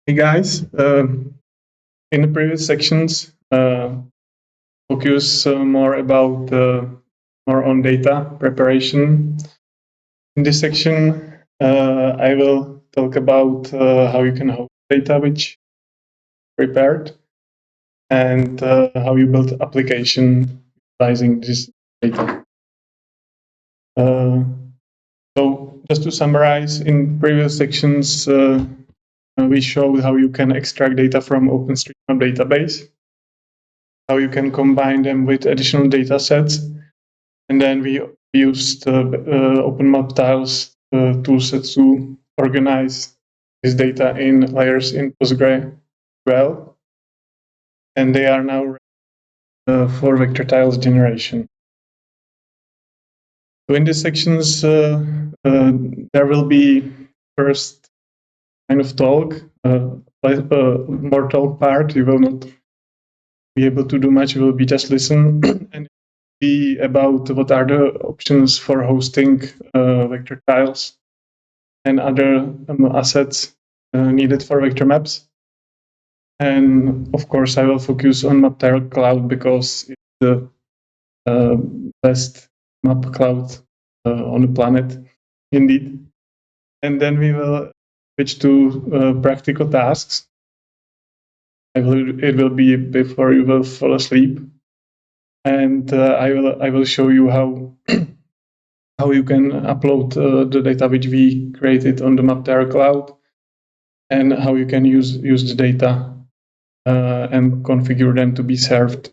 Hey guys, in the previous sections, focus more about more on data preparation. In this section, I will talk about how you can host data which prepared and how you build application utilizing this data. So just to summarize, in previous sections, we showed how you can extract data from OpenStreetMap database, how you can combine them with additional data sets. And then we used OpenMapTiles toolset to organize this data in layers in PostGIS. And they are now for vector tiles generation. So in these sections, there will be first kind of talk, more talk part. You will not be able to do much. You will be just listen and be about what are the options for hosting vector tiles and other assets needed for vector maps. And of course, I will focus on MapTyler Cloud because it's the best map cloud on the planet, indeed. And then we will switch to practical tasks. It will be before you will fall asleep, and I will show you how you can upload the data which we created on the MapTyler Cloud, and how you can use the data and configure them to be served.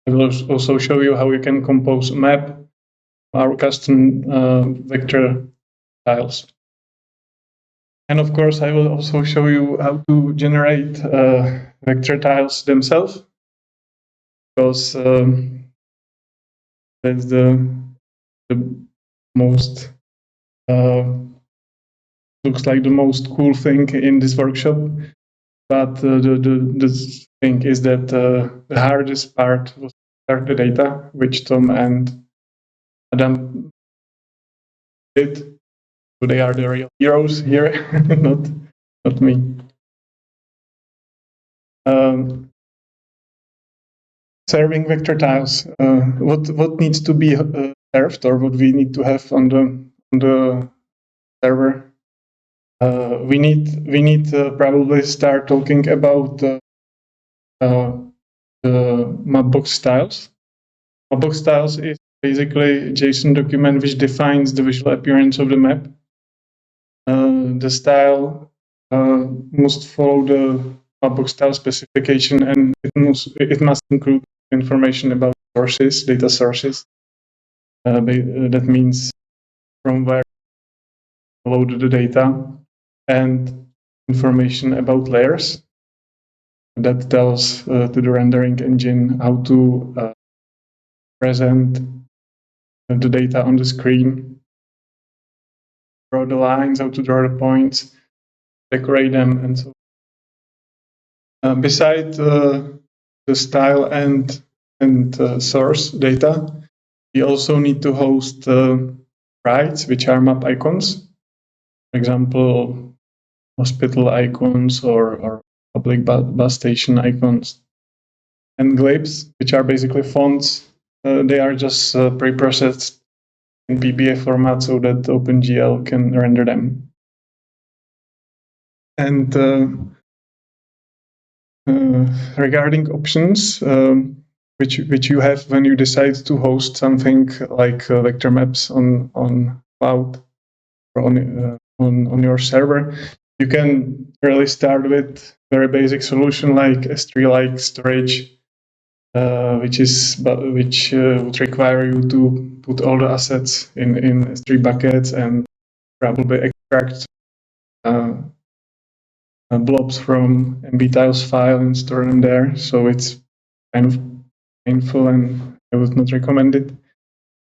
I will also show you how you can compose a map, our custom vector tiles. And of course, I will also show you how to generate vector tiles themselves, because that's the most looks like the most cool thing in this workshop. But the thing is that the hardest part was to start the data, which Tom and Adam did. So they are the real heroes here, not me. Serving vector tiles. What needs to be served, or what we need to have on the server? We need to probably start talking about the Mapbox tiles. Mapbox tiles is basically a JSON document which defines the visual appearance of the map. The style must follow the Mapbox tile specification, and it must include information about sources, data sources. That means from where you load the data, and information about layers. That tells to the rendering engine how to present the data on the screen, draw the lines, how to draw the points, decorate them, and so on. Besides the style and source data, we also need to host sprites, which are map icons. For example, hospital icons or public bus station icons, and glyphs, which are basically fonts. They are just pre-processed in PBA format so that OpenGL can render them. And regarding options, which you have when you decide to host something like vector maps on cloud or on your server, you can really start with very basic solution like S3-like storage, which would require you to put all the assets in S3 buckets and probably extract blobs from MapTyles file and store them there. So it's kind of painful, and I would not recommend it.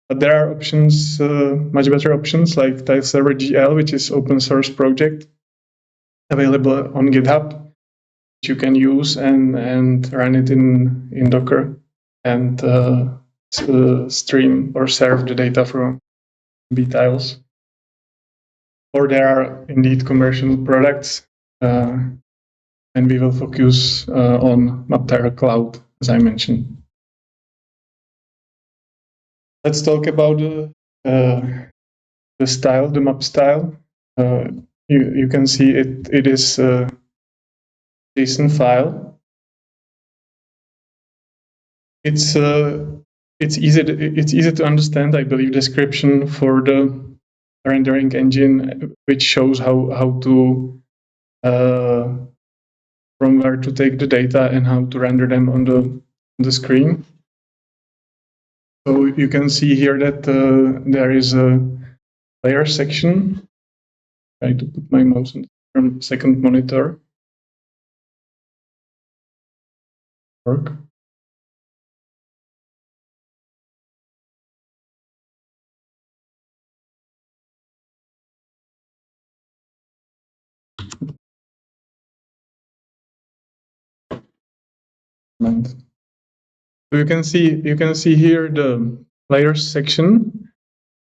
But there are options, much better options like TileServer GL, which is open source project available on GitHub, which you can use and run it in Docker and stream or serve the data from MapTyles. Or there are indeed commercial products and we will focus on MapTyler Cloud, as I mentioned. Let's talk about the style, the map style. You can see it is a JSON file. It's easy to understand, I believe, description for the rendering engine, which shows how to from where to take the data and how to render them on the screen. So you can see here that there is a layer section. Try to put my mouse on the second monitor. Work. So you can see here the layers section,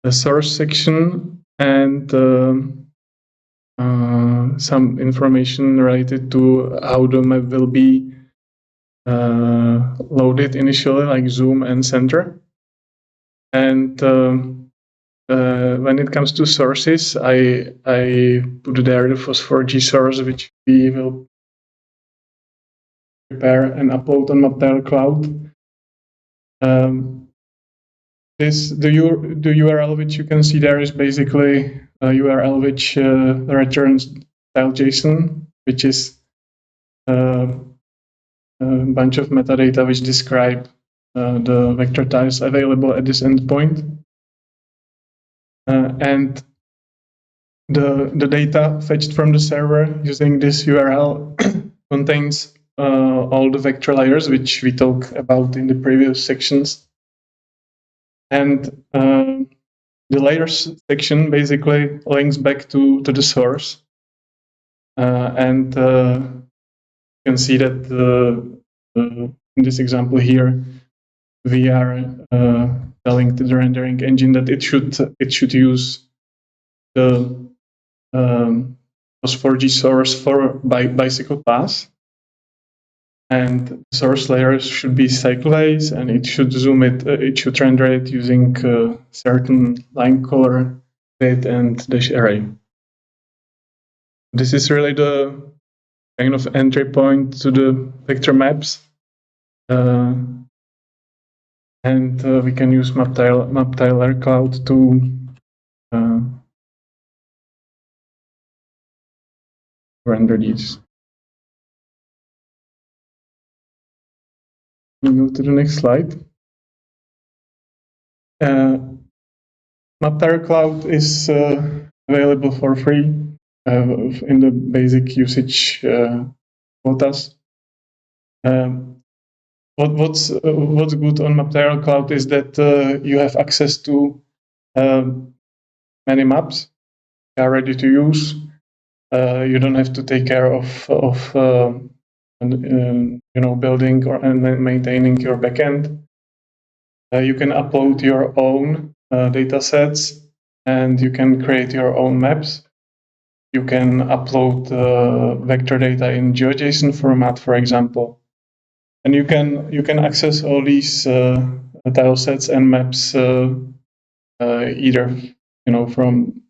the source section, and some information related to how the map will be loaded initially, like zoom and center. And when it comes to sources, I put there the FOSS4G source, which we will prepare and upload on MapTyler Cloud. The URL which you can see there is basically a URL which returns tile JSON, which is a bunch of metadata which describe the vector tiles available at this endpoint. And the data fetched from the server using this URL contains all the vector layers which we talked about in the previous sections. And the layers section basically links back to the source. And you can see that in this example here, we are telling to the rendering engine that it should use the FOSS4G source for bicycle path, and the source layers should be cyclase, and it should zoom it. It should render it using certain line color, date, and dash array. This is really the kind of entry point to the vector maps. And we can use MapTyler Cloud to render these. We go to the next slide. MapTyler Cloud is available for free in the basic usage quotas. What's good on MapTyler Cloud is that you have access to many maps that are ready to use. You don't have to take care of building and maintaining your backend. You can upload your own data sets, and you can create your own maps. You can upload vector data in GeoJSON format, for example, and you can access all these tile sets and maps either from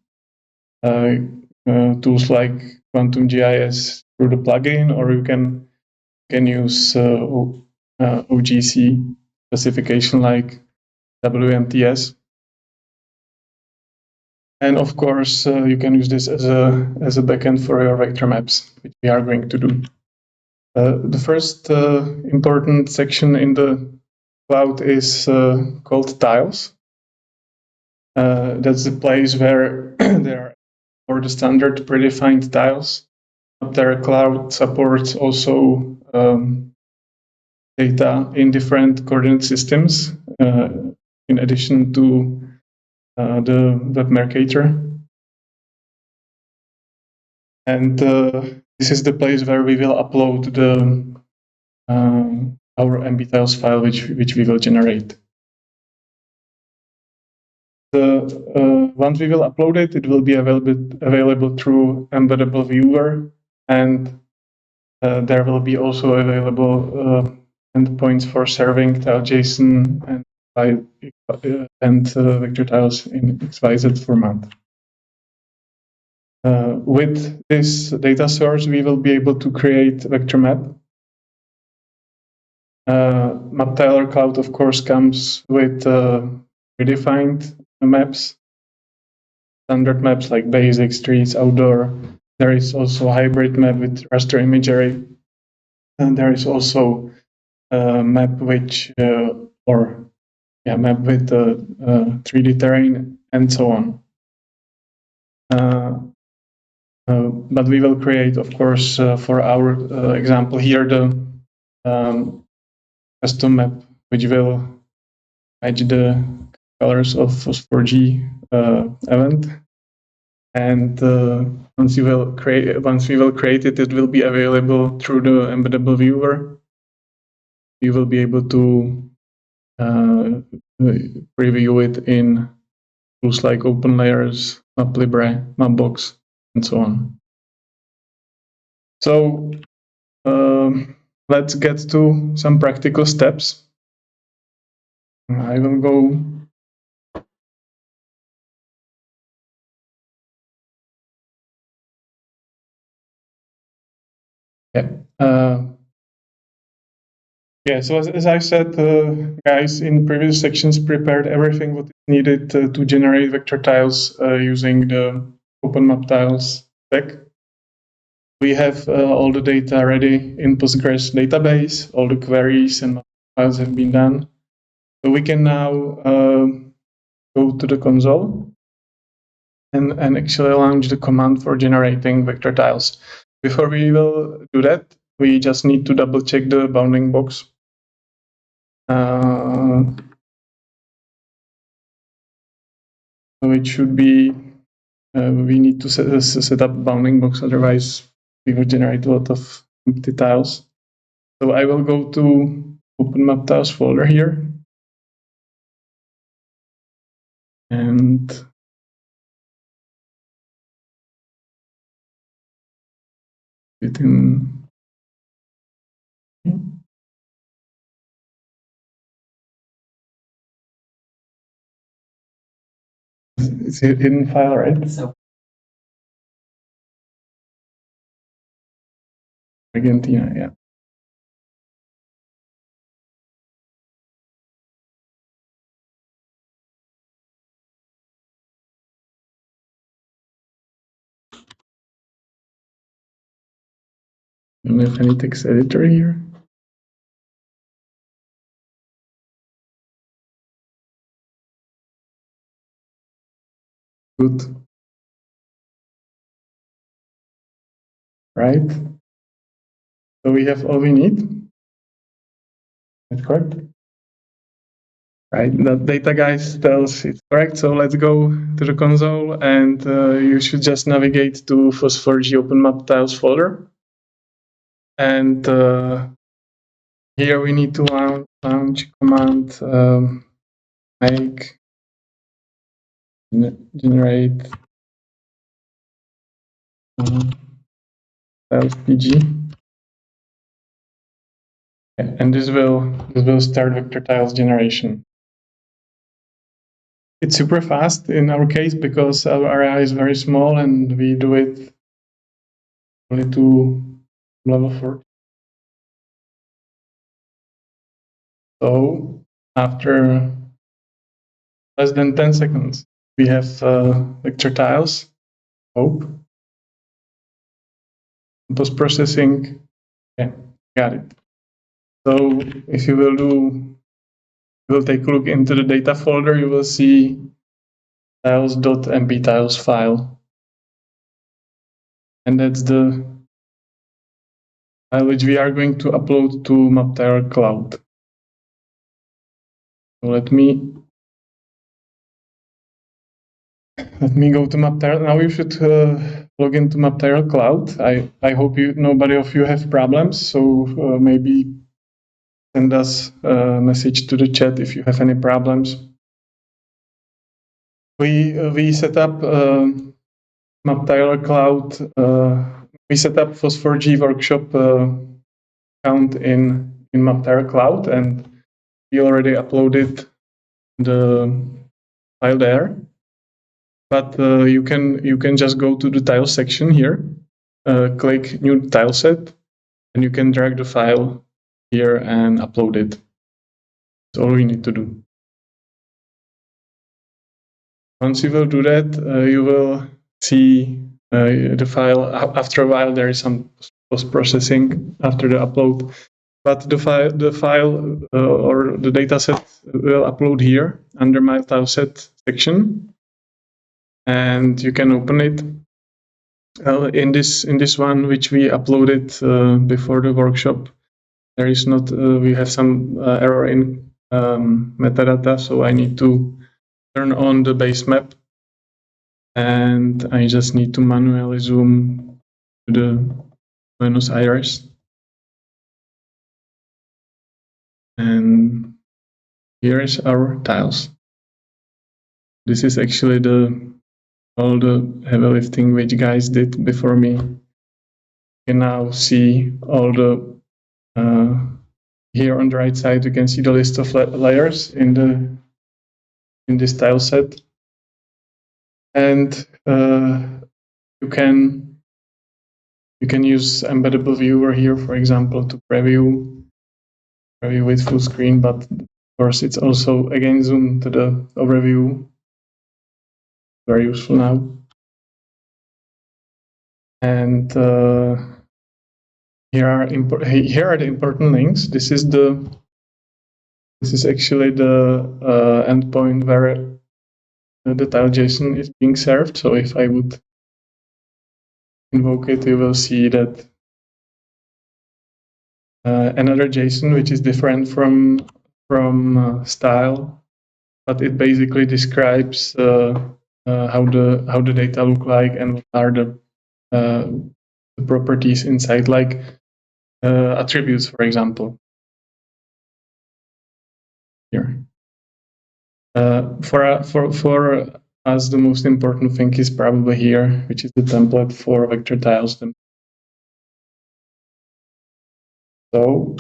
tools like Quantum GIS through the plugin, or you can use OGC specification like WMTS. And of course, you can use this as a backend for your vector maps, which we are going to do. The first important section in the cloud is called tiles. That's the place where there are all the standard predefined tiles. MapTyler Cloud supports also data in different coordinate systems, in addition to the web Mercator. And this is the place where we will upload our MapTyles file, which we will generate. Once we will upload it, it will be available through embeddable viewer, and there will be also available endpoints for serving tile.json and vector tiles in XYZ format. With this data source, we will be able to create vector map. MapTyler Cloud, of course, comes with predefined maps, standard maps like basic, streets, outdoor. There is also a hybrid map with raster imagery. And there is also a map which, map with 3D terrain and so on. But we will create, of course, for our example here, the custom map, which will match the colors of FOSS4G event. And once we will create it, it will be available through the embeddable viewer. You will be able to preview it in tools like OpenLayers, MapLibre, Mapbox, and so on. So let's get to some practical steps. I will go. So as I said, guys, in previous sections, prepared everything what is needed to generate vector tiles using the OpenMapTiles stack. We have all the data ready in Postgres database. All the queries and files have been done. So we can now go to the console and actually launch the command for generating vector tiles. Before we will do that, we just need to double check the bounding box. So it should be, we need to set up bounding box, otherwise we will generate a lot of empty tiles. So I will go to OpenMapTiles folder here. And it in. It's a hidden file, right? So Argentina, yeah. Don't have any text editor here. Good. Right. So we have all we need. That's correct. Right. The data guys tells it's correct. So let's go to the console, and you should just navigate to FOSS4G OpenMapTiles folder. And here we need to launch command make generate tiles PG. And this will start vector tiles generation. It's super fast in our case because our area is very small and we do it only to level 4. So after less than 10 seconds, we have vector tiles. Hope. Post processing. Yeah, got it. So if you will take a look into the data folder, you will see tiles.mbtiles file. And that's the file which we are going to upload to MapTyler Cloud. So let me go to MapTyler. Now you should log into MapTyler Cloud. I hope nobody of you have problems. So maybe send us a message to the chat if you have any problems. We set up MapTyler Cloud we set up FOSS4G workshop account in MapTyler Cloud, and we already uploaded the file there. But you can just go to the tile section here, click new tileset, and you can drag the file here and upload it. That's all we need to do. Once you will do that, you will see the file. After a while, there is some post-processing after the upload, but the file or the dataset will upload here under my tileset section, and you can open it. In this one which we uploaded before the workshop, there is not. We have some error in metadata, so I need to turn on the base map, and I just need to manually zoom to the Buenos Aires. And here is our tiles. This is actually all the heavy lifting which guys did before me. You can now see all the here on the right side you can see the list of layers in this tile set, and you can use embeddable viewer here, for example, to preview with full screen, but of course it's also again zoom to the overview. Very useful now. And here are the important links. This is actually the endpoint where the tile JSON is being served. So if I would invoke it, you will see that another JSON which is different from style, but it basically describes how the data look like and what are the properties inside, like attributes, for example. Here, for us, the most important thing is probably here, which is the template for vector tiles. So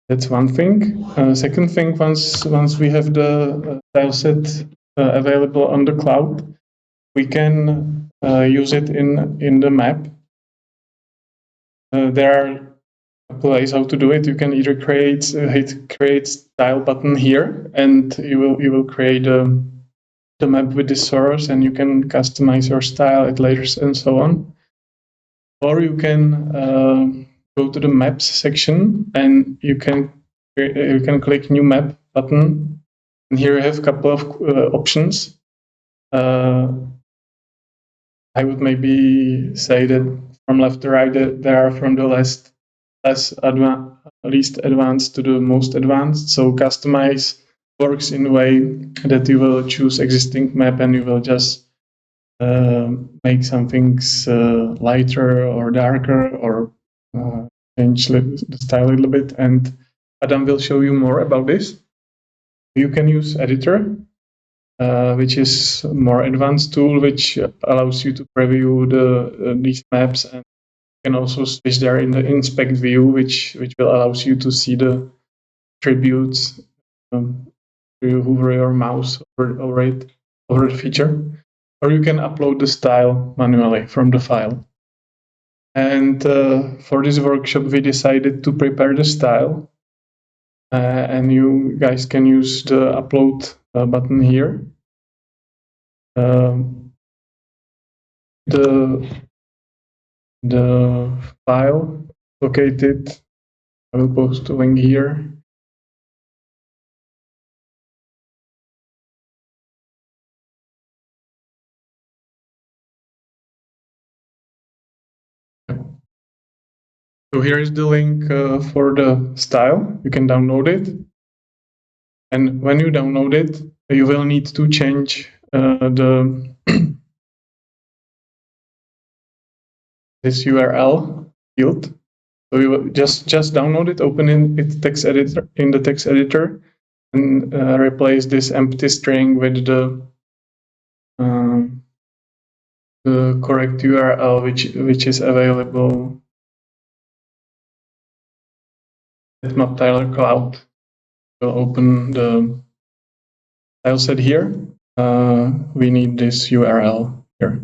that's one thing. Second thing, once we have the tile set available on the cloud, we can use it in the map. There are a couple ways how to do it. You can either hit create tile button here, and you will create the map with the source, and you can customize your style, add layers, and so on. Or you can go to the maps section, and you can click new map button, and here you have a couple of options. I would maybe say that from left to right, there are from the least advanced to the most advanced. So customize works in a way that you will choose existing map and you will just make some things lighter or darker, or change the style a little bit. And Adam will show you more about this. You can use editor, which is a more advanced tool, which allows you to preview these maps, and you can also switch there in the inspect view, which will allows you to see the attributes. You hover your mouse over the feature, or you can upload the style manually from the file. And for this workshop, we decided to prepare the style, and you guys can use the upload button here. The file located, I will post a link here. So here is the link for the style. You can download it. And when you download it, you will need to change this URL field. So you will just download it, open in the text editor, and replace this empty string with the correct URL which is available at MapTyler Cloud. We'll open the Tileset here. We need this URL here.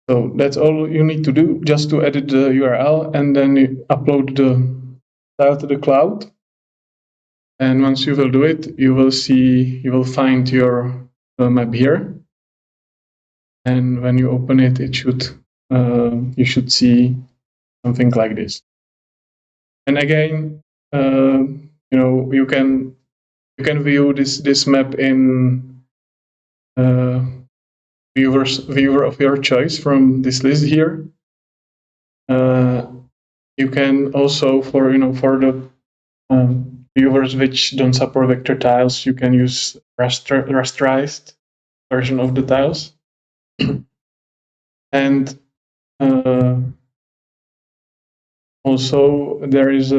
So that's all you need to do, just to edit the URL, and then you upload the file to the cloud. And once you will do it, you will find your map here. And when you open it, you should see something like this. And again, you can view this map in viewer of your choice from this list here. You can also, for the viewers which don't support vector tiles, you can use rasterized version of the tiles. And also there is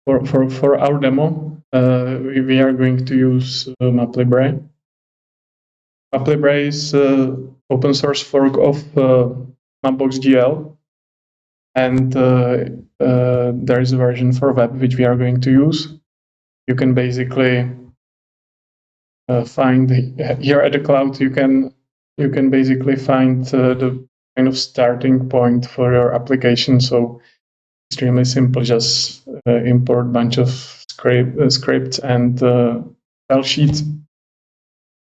for our demo, we are going to use MapLibre. MapLibre is open source fork of MapBox GL, and there is a version for web which we are going to use. You can basically find here at the cloud. You can basically find the kind of starting point for your application. So extremely simple. Just import a bunch of scripts and style sheets,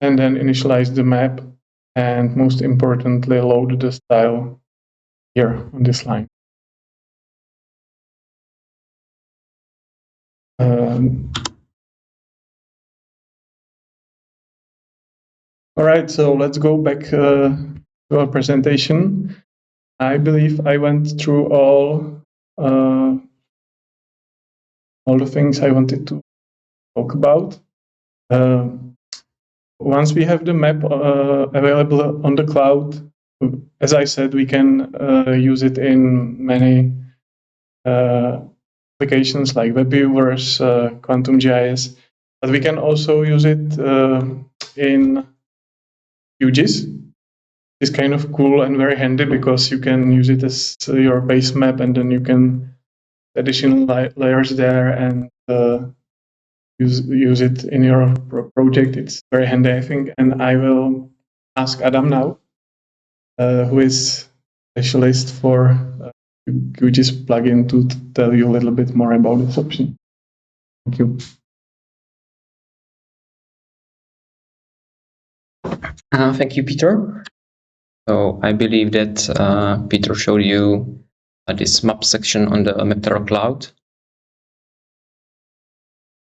and then initialize the map, and most importantly, load the style here on this line. All right, so let's go back to our presentation. I believe I went through all the things I wanted to talk about. Once we have the map available on the cloud, as I said, we can use it in many applications like web viewers, Quantum GIS, but we can also use it in QGIS. It's kind of cool and very handy because you can use it as your base map, and then you can additional layers there and use it in your project. It's very handy, I think. And I will ask Adam now, who is specialist for QGIS plugin, to tell you a little bit more about this option. Thank you. Thank you, Peter. So I believe that Peter showed you this map section on the MapTyler cloud.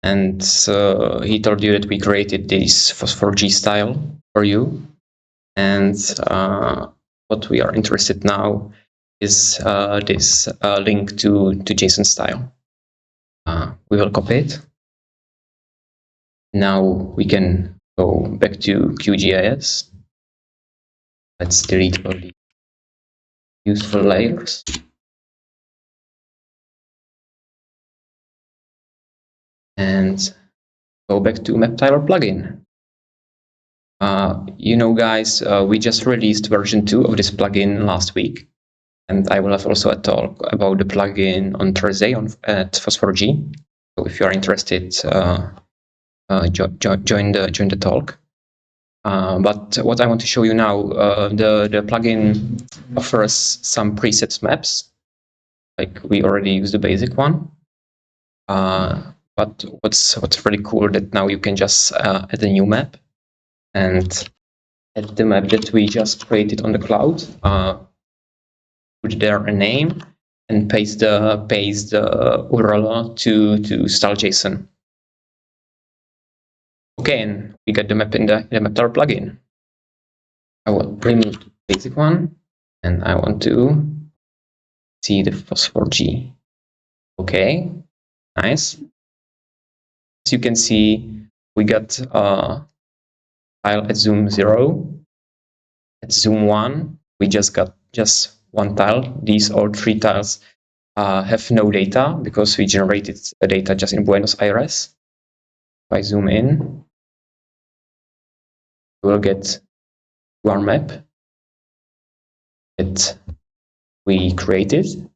And he told you that we created this FOSS4G style for you. And what we are interested now is this link to JSON style. We will copy it. Now we can go back to QGIS. Let's delete all the useful layers. And go back to MapTyler plugin. Guys, we just released version 2 of this plugin last week. And I will have also a talk about the plugin on Thursday at FOSS4G. So if you are interested, join the talk. But what I want to show you now, the plugin offers some preset maps. Like we already used the basic one. But what's really cool that now you can just add a new map and add the map that we just created on the cloud. Put there a name and paste the URL to style JSON. Okay, and we got the map in the MapTyler plugin. I will remove the basic one, and I want to see the FOSS4G. Okay, nice. As you can see, we got tile at zoom 0. At zoom 1, we just got one tile. These are 3 tiles have no data because we generated the data just in Buenos Aires. If I zoom in, we'll get our map that we created.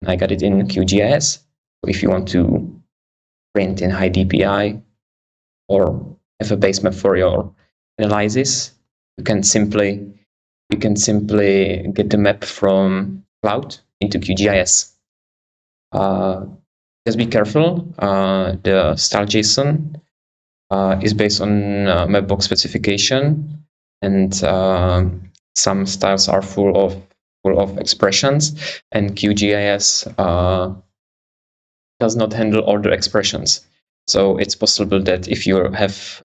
I got it in QGIS. So if you want to print in high DPI or have a base map for your analysis, you can simply get the map from cloud into QGIS. Just be careful. The style JSON is based on Mapbox specification, and some styles are full of expressions, and QGIS does not handle all the expressions. So it's possible that if you have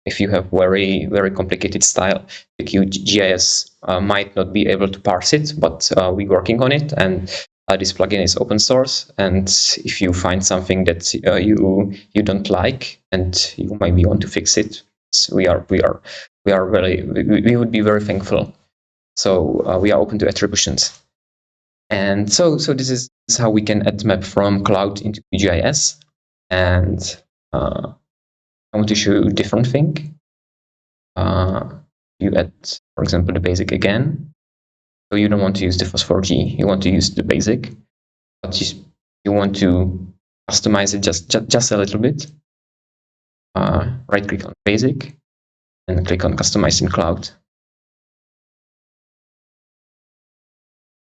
very complicated style, the QGIS might not be able to parse it, but we're working on it, and this plugin is open source. And if you find something that you don't like and you maybe want to fix it, we would be very thankful. So we are open to attributions. And so this is how we can add map from cloud into QGIS. And I want to show you a different thing. You add, for example, the basic again. So you don't want to use the FOSS4G. You want to use the basic, but you want to customize it just a little bit. Right-click on basic and click on customize in cloud.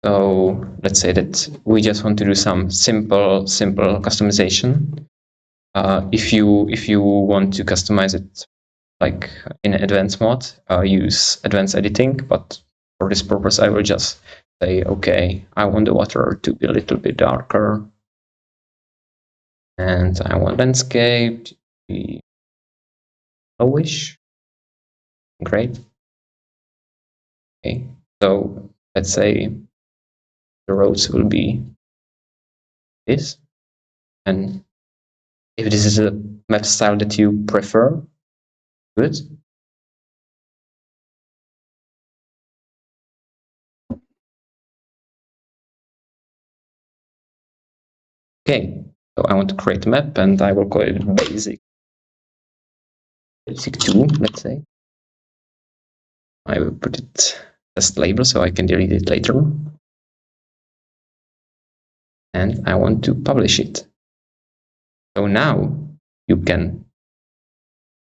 So let's say that we just want to do some simple customization. If you want to customize it like in advanced mode, use advanced editing. But for this purpose, I will just say, okay, I want the water to be a little bit darker, and I want landscape to be lowish. Great. Okay, so let's say the roads will be this, and if this is a map style that you prefer, good. Okay, so I want to create a map, and I will call it basic 2, let's say. I will put it as label so I can delete it later. And I want to publish it. So now you can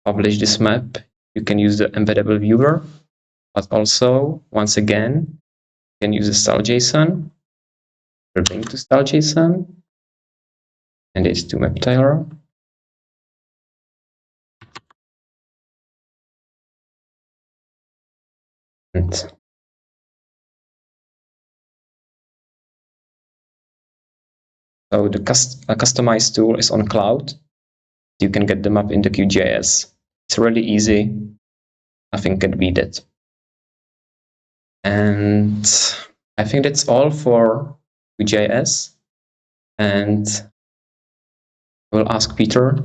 publish this map. You can use the embeddable viewer, but also, once again, you can use the style JSON. We'll link to style JSON, and it's to MapTyler. And so the customize tool is on cloud. You can get the map into QGIS. It's really easy. Nothing can beat it. And I think that's all for QGIS. And we'll ask Peter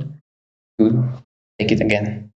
to take it again.